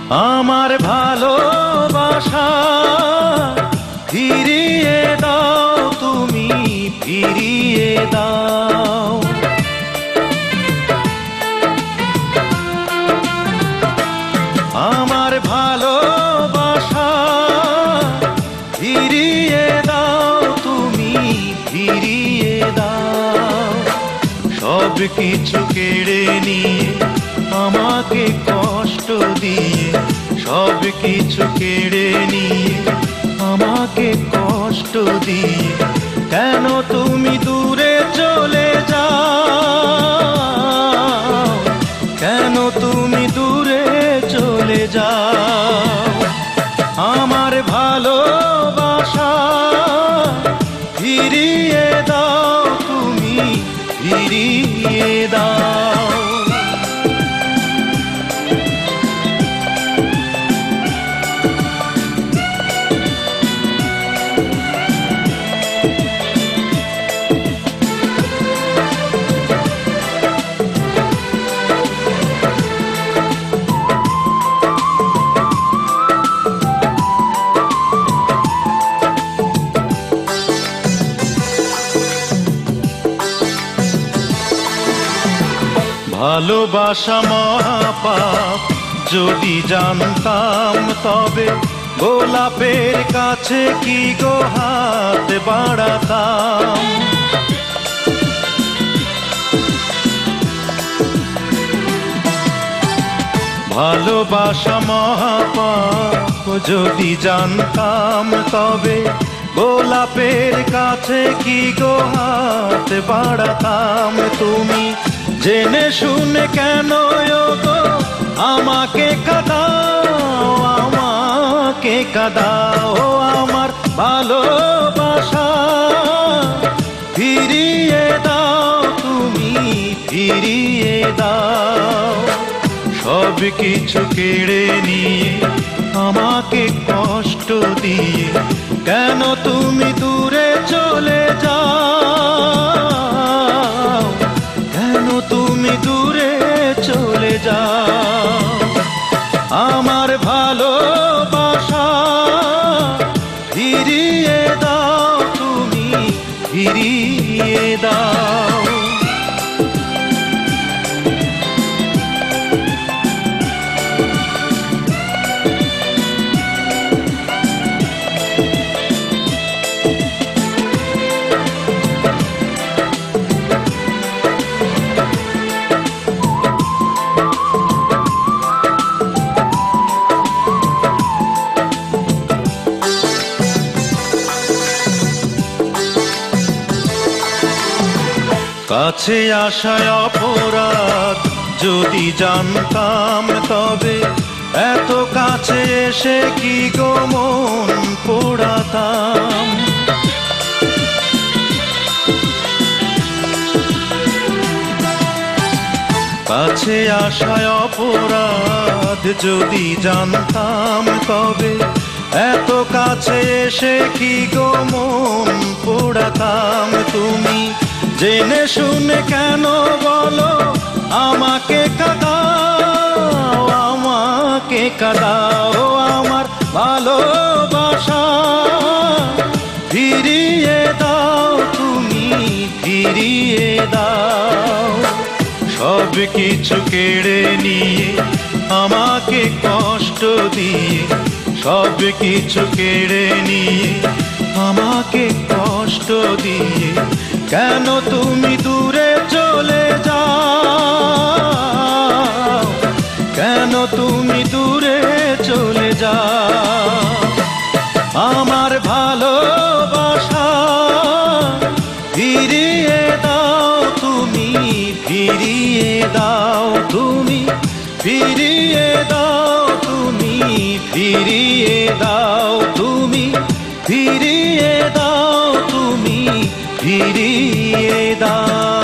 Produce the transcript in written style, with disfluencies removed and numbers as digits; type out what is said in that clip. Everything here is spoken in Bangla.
আমার ভালোবাসা ফিরিয়ে দাও, তুমি ফিরিয়ে দাও। আমার ভালোবাসা ফিরিয়ে দাও, তুমি ফিরিয়ে দাও। সব কিছু কেড়ে নিয়ে আমাকে কষ্ট দিয়ে, সব কিছু কেড়ে নিয়ে আমাকে কষ্ট দিয়ে, কেন তুমি দূরে চলে যাও, কেন তুমি দূরে চলে যাও। আমার ভালোবাসা ফিরিয়ে দাও, তুমি ফিরিয়ে দাও। ভালোবাসা মহাপাপ, যদি জানতাম তবে গোলাপের কাছে কি গো হাত বাড়াতাম। ভালোবাসা মহাপাপ, যদি জানতাম তবে গোলাপের কাছে কি গো হাত বাড়াতাম। তুমি জেনে শুনে কেন গো আমাকে কাঁদাও, আমাকে কাঁদাও। আমার ভালোবাসা ফিরিয়ে দাও, তুমি ফিরিয়ে দাও। সব কিছু কেড়ে নিয়ে আমাকে কষ্ট দিয়ে, কেন তুমি দূরে চলে যাও, কেন তুমি দূরে চলে যাও। আমার ভালোবাসা ফিরিয়ে দাও, তুমি ফিরিয়ে দাও। কাছে আসায় অপরাধ, যদি জানতাম তবে এত কাছে এসে কি গো মন পোড়াতাম। কাছে আসায় অপরাধ, যদি জানতাম তবে এত কাছে এসে কি গো মন পোড়াতাম। তুমি জেনে শুনে কেন বলো আমাকে কাঁদাও, আমাকে কাঁদাও। আমার ভালোবাসা ফিরিয়ে দাও, তুমি ফিরিয়ে দাও। সব কিছু কেড়ে নিয়ে আমাকে কষ্ট দিয়ে, সব কিছু কেড়ে নিয়ে আমাকে কষ্ট দিয়ে, কেন তুমি দূরে চলে যাও, কেন তুমি দূরে চলে যাও। আমার ভালোবাসা ফিরিয়ে দাও, তুমি ফিরিয়ে দাও, তুমি ফিরিয়ে দাও, তুমি ফিরিয়ে দাও, তুমি ফিরিয়ে দাও, তুমি ফিরিয়ে দাও।